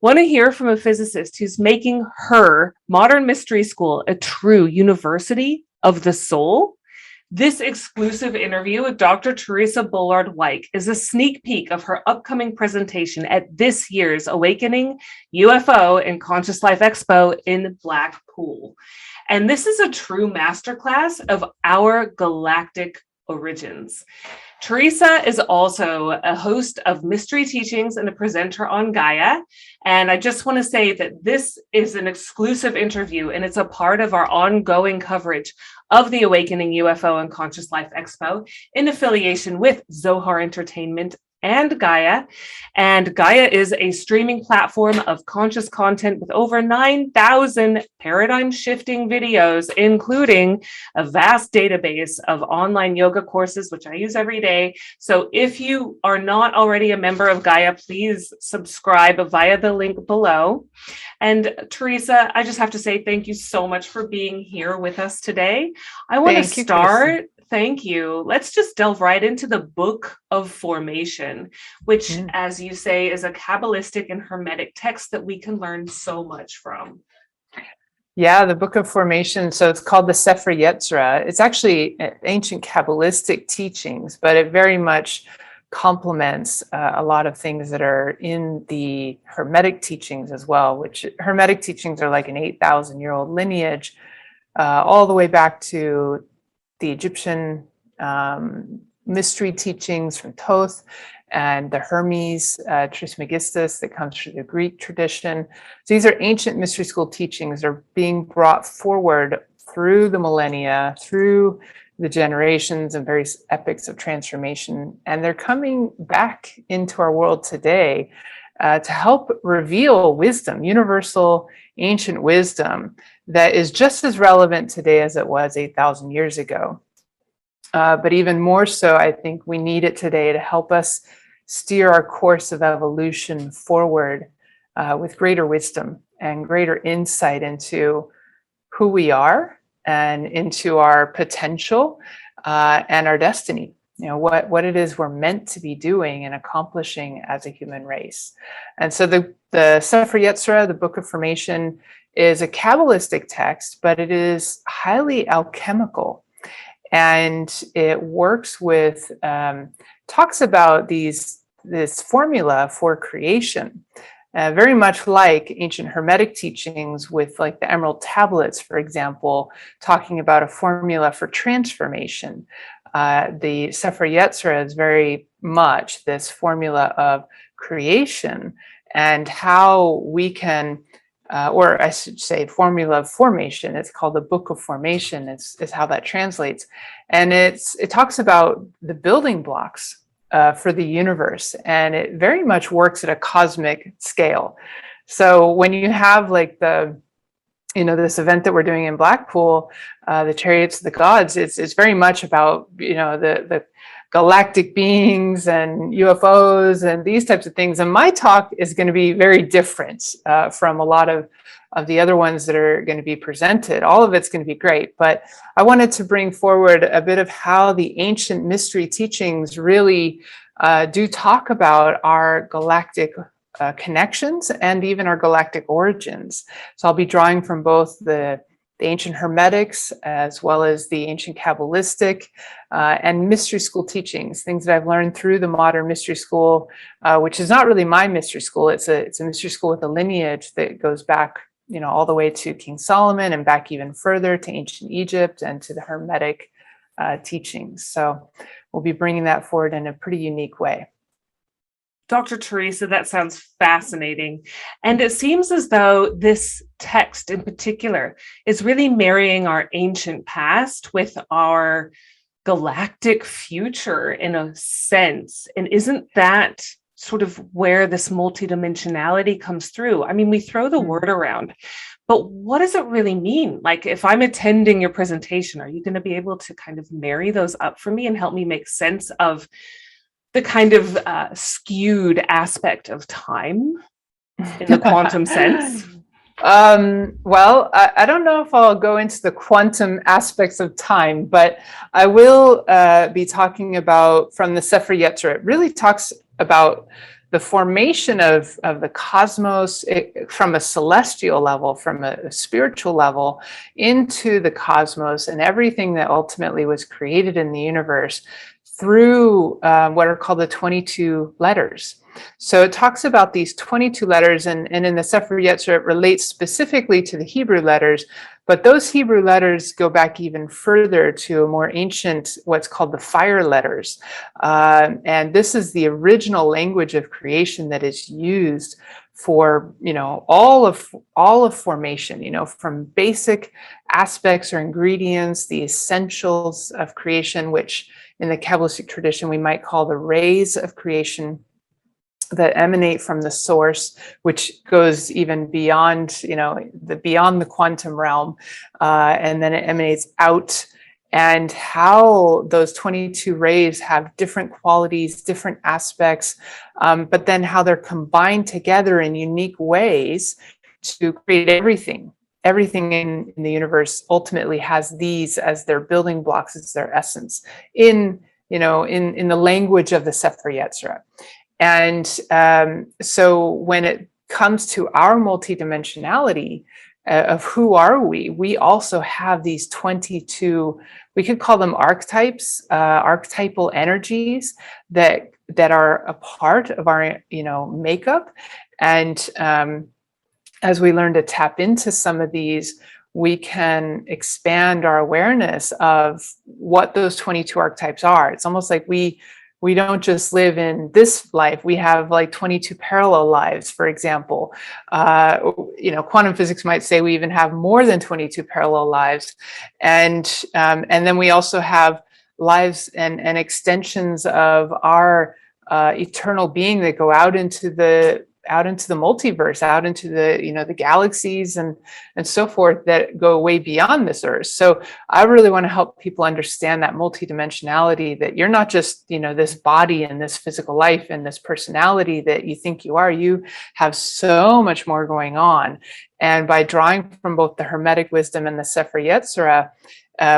Want to hear from a physicist who's making her modern mystery school a true university of the soul? This exclusive interview with Dr. Theresa Bullard-Whyke is a sneak peek of her upcoming presentation at this year's Awakening UFO and Conscious Life Expo in Blackpool. And this is a true masterclass of our galactic origins. Theresa is also a host of mystery teachings and a presenter on Gaia. And I just want to say that this is an exclusive interview and it's a part of our ongoing coverage of the Awakening UFO and Conscious Life Expo in affiliation with Zohar Entertainment and Gaia. And Gaia is a streaming platform of conscious content with over 9,000 paradigm-shifting videos, including a vast database of online yoga courses, which I use every day. So if you are not already a member of Gaia, please subscribe via the link below. And Theresa, I just have to say thank you so much for being here with us today. I want to start... Thank you. Let's just delve right into the Book of Formation, which, as you say, is a Kabbalistic and Hermetic text that we can learn so much from. Yeah, the Book of Formation. So it's called the Sefer Yetzirah. It's actually ancient Kabbalistic teachings, but it very much complements a lot of things that are in the Hermetic teachings as well, which Hermetic teachings are like an 8,000-year-old lineage, all the way back to the Egyptian mystery teachings from Thoth and the Hermes Trismegistus that comes from the Greek tradition. So these are ancient mystery school teachings that are being brought forward through the millennia, through the generations and various epochs of transformation. And they're coming back into our world today to help reveal wisdom, universal ancient wisdom that is just as relevant today as it was 8,000 years ago. But even more so, I think we need it today to help us steer our course of evolution forward with greater wisdom and greater insight into who we are and into our potential and our destiny. You know, what it is we're meant to be doing and accomplishing as a human race. And so the Sefer Yetzirah, the Book of Formation, is a Kabbalistic text, but it is highly alchemical. And it works with, talks about this formula for creation, very much like ancient Hermetic teachings with like the Emerald Tablets, for example, talking about a formula for transformation. The Sefer Yetzirah is very much this formula of creation and how we can, or I should say formula of formation. It's called the Book of Formation is how that translates. And it talks about the building blocks for the universe. And it very much works at a cosmic scale. So when you have like this event that we're doing in Blackpool, the Chariots of the Gods, it's very much about, the galactic beings and UFOs and these types of things. And my talk is going to be very different from a lot of the other ones that are going to be presented. All of it's going to be great, but I wanted to bring forward a bit of how the ancient mystery teachings really do talk about our galactic connections and even our galactic origins. So I'll be drawing from both the ancient Hermetics as well as the ancient Kabbalistic and mystery school teachings, things that I've learned through the modern mystery school, which is not really my mystery school. It's a mystery school with a lineage that goes back, all the way to King Solomon and back even further to ancient Egypt and to the Hermetic teachings. So we'll be bringing that forward in a pretty unique way. Dr. Theresa, that sounds fascinating. And it seems as though this text in particular is really marrying our ancient past with our galactic future in a sense. And isn't that sort of where this multidimensionality comes through? I mean, we throw the word around, but what does it really mean? Like, if I'm attending your presentation, are you going to be able to kind of marry those up for me and help me make sense of the kind of skewed aspect of time in the quantum sense? Well, I don't know if I'll go into the quantum aspects of time, but I will be talking about from the Sefer Yetzirah. It really talks about the formation of the cosmos from a celestial level, from a spiritual level, into the cosmos and everything that ultimately was created in the universe through what are called the 22 letters. So it talks about these 22 letters, and in the Sefer Yetzirah, it relates specifically to the Hebrew letters, but those Hebrew letters go back even further to a more ancient, what's called the fire letters. And this is the original language of creation that is used for, all of formation, from basic aspects or ingredients, the essentials of creation, which in the Kabbalistic tradition we might call the rays of creation that emanate from the source, which goes even beyond, beyond the quantum realm, and then it emanates out, and how those 22 rays have different qualities, different aspects, but then how they're combined together in unique ways to create everything. Everything in the universe ultimately has these as their building blocks, as their essence, in the language of the Sefer Yetzirah. And so when it comes to our multidimensionality of who are we also have these 22, we could call them archetypes, archetypal energies that are a part of our, makeup. And as we learn to tap into some of these, we can expand our awareness of what those 22 archetypes are. It's almost like we don't just live in this life. We have like 22 parallel lives, for example. Quantum physics might say we even have more than 22 parallel lives. And then we also have lives and extensions of our eternal being that go out into the multiverse, out into the galaxies and so forth, that go way beyond this earth. So I really want to help people understand that multidimensionality, that you're not just, this body and this physical life and this personality that you think you are. You have so much more going on. And by drawing from both the Hermetic wisdom and the Sefer Yetzirah,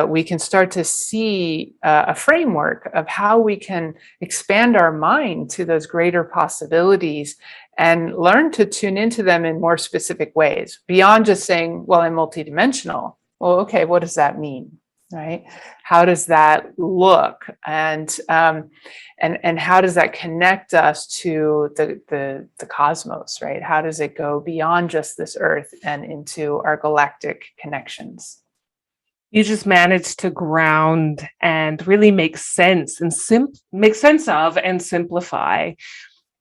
we can start to see a framework of how we can expand our mind to those greater possibilities and learn to tune into them in more specific ways, beyond just saying, well, I'm multidimensional. Well, okay, what does that mean, right? How does that look? And how does that connect us to the cosmos, right? How does it go beyond just this earth and into our galactic connections? You just managed to ground and really make sense and of and simplify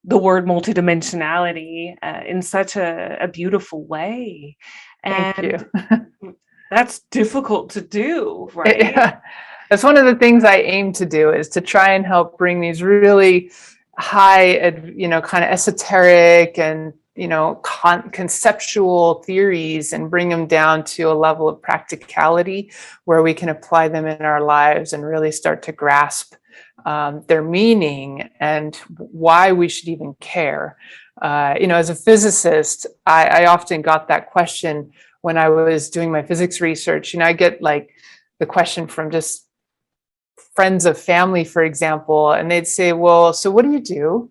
the word multidimensionality in such a beautiful way. Thank you. That's difficult to do, right? Yeah. That's one of the things I aim to do, is to try and help bring these really high, kind of esoteric and conceptual theories and bring them down to a level of practicality where we can apply them in our lives and really start to grasp their meaning and why we should even care. As a physicist, I often got that question when I was doing my physics research. I get like the question from just friends of family, for example, and they'd say, well, so what do you do?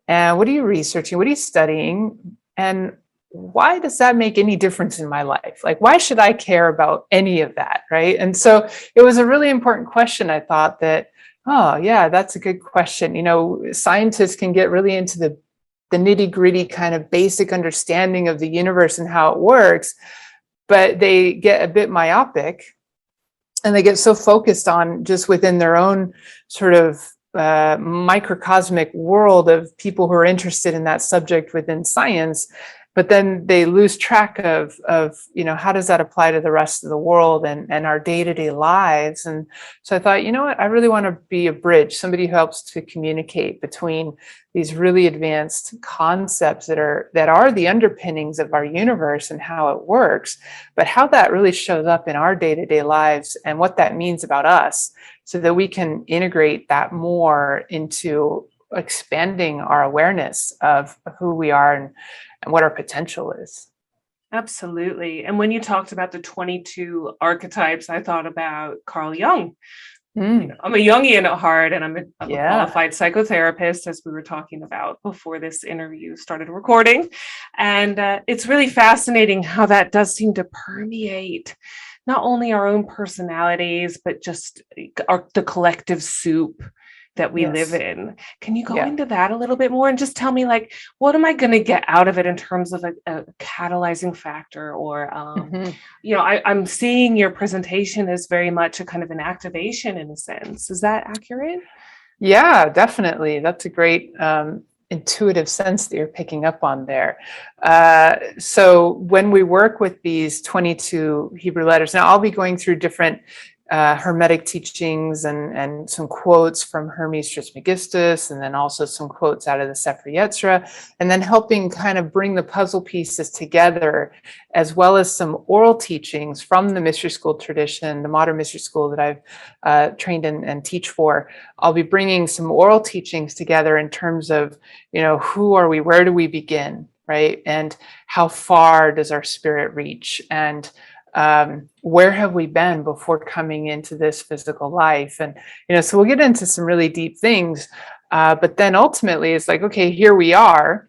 And what are you researching? What are you studying? And why does that make any difference in my life? Like, why should I care about any of that, right? And so it was a really important question. I thought that, oh, yeah, that's a good question. Scientists can get really into the nitty-gritty kind of basic understanding of the universe and how it works, but they get a bit myopic and they get so focused on just within their own sort of microcosmic world of people who are interested in that subject within science, but then they lose track of how does that apply to the rest of the world and our day-to-day lives. And so I thought, what, I really want to be a bridge, somebody who helps to communicate between these really advanced concepts that are the underpinnings of our universe and how it works, but how that really shows up in our day-to-day lives and what that means about us, so that we can integrate that more into expanding our awareness of who we are and what our potential is. Absolutely. And when you talked about the 22 archetypes, I thought about Carl Jung, I'm a Jungian at heart, and I'm a Yeah. qualified psychotherapist, as we were talking about before this interview started recording. And it's really fascinating how that does seem to permeate not only our own personalities, but just the collective soup that we live Yes. in. Can you go Yeah. into that a little bit more and just tell me, like, what am I going to get out of it in terms of a catalyzing factor? Or, I'm seeing your presentation as very much a kind of an activation in a sense. Is that accurate? Yeah, definitely. That's a great intuitive sense that you're picking up on there. So when we work with these 22 Hebrew letters, now I'll be going through different Hermetic teachings and some quotes from Hermes Trismegistus, and then also some quotes out of the Sefer Yetzirah, and then helping kind of bring the puzzle pieces together, as well as some oral teachings from the mystery school tradition, the modern mystery school that I've trained and teach for. I'll be bringing some oral teachings together in terms of, who are we, where do we begin, right? And how far does our spirit reach? And where have we been before coming into this physical life? And, so we'll get into some really deep things. But then ultimately it's like, okay, here we are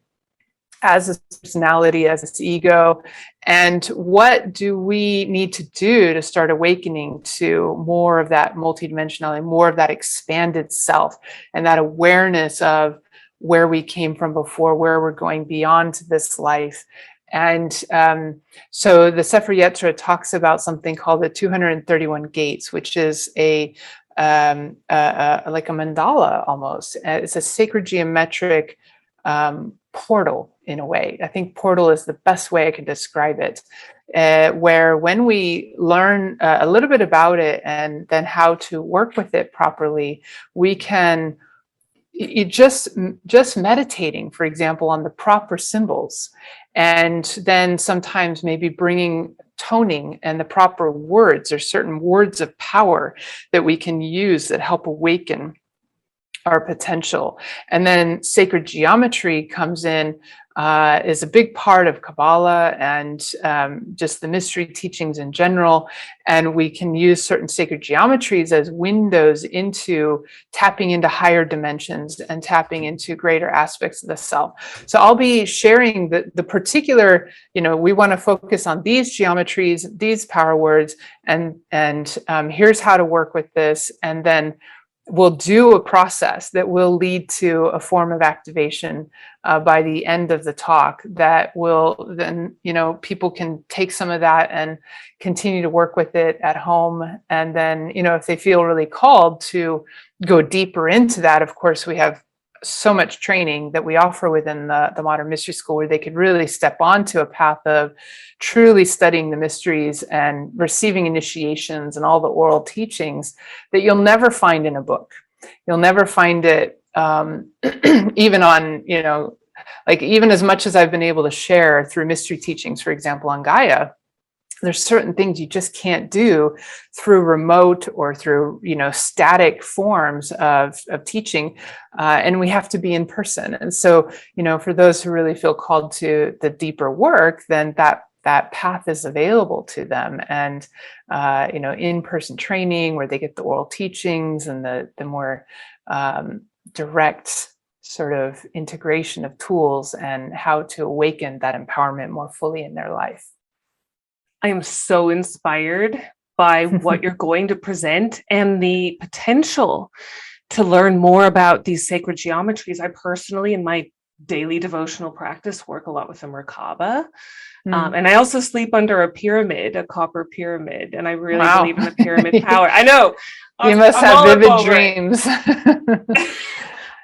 as a personality, as this ego. And what do we need to do to start awakening to more of that multidimensionality, more of that expanded self, and that awareness of where we came from before, where we're going beyond this life. And so the Sefer Yetzirah talks about something called the 231 gates, which is like a mandala almost. It's a sacred geometric portal in a way. I think portal is the best way I can describe it. Where when we learn a little bit about it and then how to work with it properly, we can just meditating, for example, on the proper symbols, and then sometimes maybe bringing toning and the proper words, or certain words of power that we can use that help awaken our potential. And then sacred geometry comes in, is a big part of Kabbalah and just the mystery teachings in general. And we can use certain sacred geometries as windows into tapping into higher dimensions and tapping into greater aspects of the self. So I'll be sharing the particular, we want to focus on these geometries, these power words, and here's how to work with this. And then we'll do a process that will lead to a form of activation by the end of the talk that will then, people can take some of that and continue to work with it at home. And then, if they feel really called to go deeper into that, of course, we have so much training that we offer within the modern mystery school, where they could really step onto a path of truly studying the mysteries and receiving initiations and all the oral teachings that you'll never find in a book. You'll never find it even on, like, even as much as I've been able to share through mystery teachings, for example, on Gaia, there's certain things you just can't do through remote or through, static forms of teaching. And we have to be in person. And so, for those who really feel called to the deeper work, then that path is available to them. And, in-person training where they get the oral teachings and the more direct sort of integration of tools and how to awaken that empowerment more fully in their life. I am so inspired by what you're going to present and the potential to learn more about these sacred geometries. I personally, in my daily devotional practice, work a lot with the Merkaba. And I also sleep under a pyramid, a copper pyramid. And I really believe in the pyramid power. I know. You must have vivid dreams.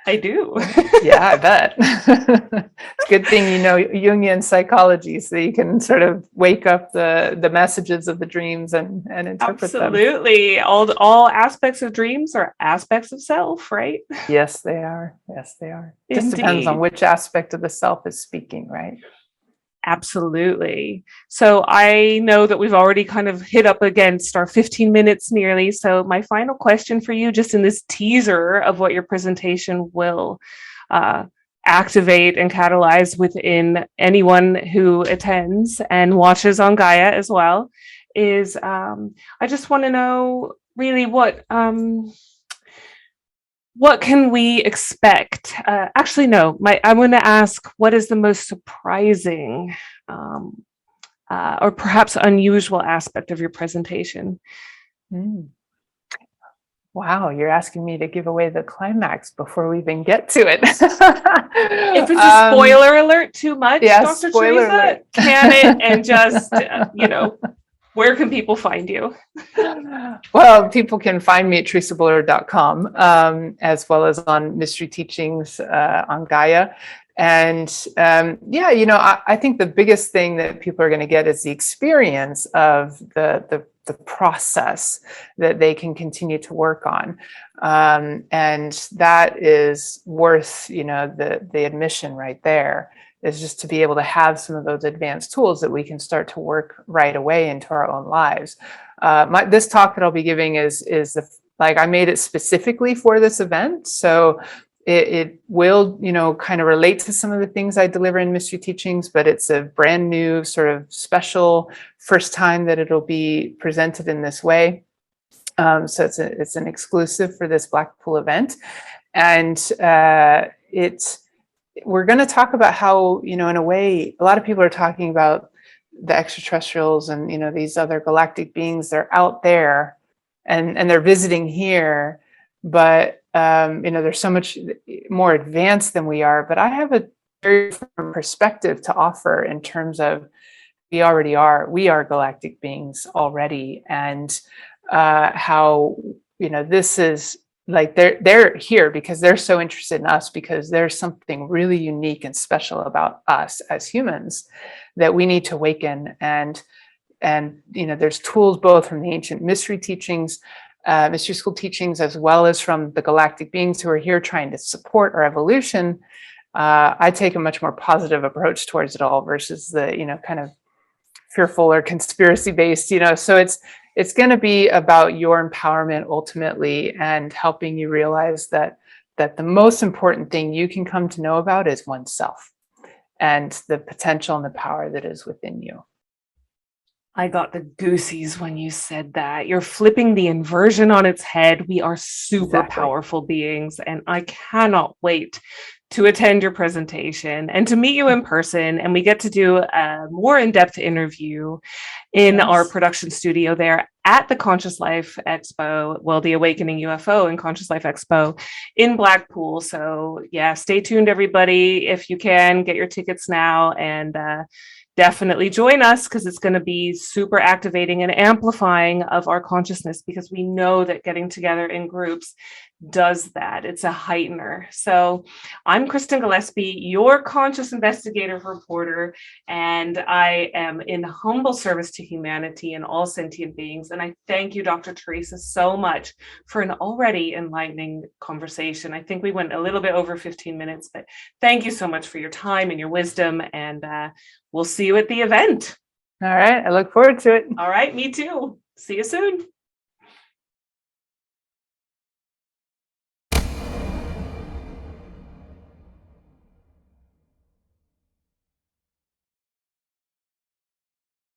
I do. Yeah, I bet. It's a good thing Jungian psychology, so you can sort of wake up the messages of the dreams and interpret them. Absolutely. All aspects of dreams are aspects of self, right? Yes, they are. Yes, they are. It just Indeed. depends on which aspect of the self is speaking, right? Absolutely. So I know that we've already kind of hit up against our 15 minutes nearly. So my final question for you, just in this teaser of what your presentation will activate and catalyze within anyone who attends and watches on Gaia as well, is I just want to know, really what can we expect? Actually, no. I want to ask, what is the most surprising or perhaps unusual aspect of your presentation? Mm. Wow, you're asking me to give away the climax before we even get to it. If it's a spoiler alert too much, yeah, Dr. spoiler Theresa, alert. can it and just, where can people find you? Well, people can find me at theresabullard.com, as well as on Mystery Teachings on Gaia. And I think the biggest thing that people are going to get is the experience of the process that they can continue to work on. And that is worth, the admission right there, is just to be able to have some of those advanced tools that we can start to work right away into our own lives. This talk that I'll be giving is I made it specifically for this event. So it will, kind of relate to some of the things I deliver in Mystery Teachings, but it's a brand new sort of special first time that it'll be presented in this way. So it's an exclusive for this Blackpool event. And we're going to talk about how, in a way, a lot of people are talking about the extraterrestrials and, these other galactic beings. They're out there and they're visiting here, but, they're so much more advanced than we are. But I have a very different perspective to offer in terms of we are galactic beings already. And how, this is like they're here because they're so interested in us, because there's something really unique and special about us as humans that we need to awaken. And there's tools both from the ancient mystery teachings, mystery school teachings, as well as from the galactic beings who are here trying to support our evolution. I take a much more positive approach towards it all versus the, kind of fearful or conspiracy based, so it's going to be about your empowerment ultimately, and helping you realize that the most important thing you can come to know about is oneself and the potential and the power that is within you. I got the goosies when you said that. You're flipping the inversion on its head. We are super powerful beings, and I cannot wait to attend your presentation and to meet you in person. And we get to do a more in-depth interview in our production studio there at the Conscious Life Expo, well, the Awakening UFO and Conscious Life Expo in Blackpool. So yeah, stay tuned, everybody. If you can, get your tickets now, and definitely join us, because it's going to be super activating and amplifying of our consciousness, because we know that getting together in groups does that. It's a heightener. So I'm Kristen Gillespie, your conscious investigative reporter, and I am in humble service to humanity and all sentient beings. And I thank you, Dr. Theresa, so much for an already enlightening conversation. I think we went a little bit over 15 minutes, but thank you so much for your time and your wisdom, and we'll see you at the event. All right. I look forward to it. All right. Me too. See you soon.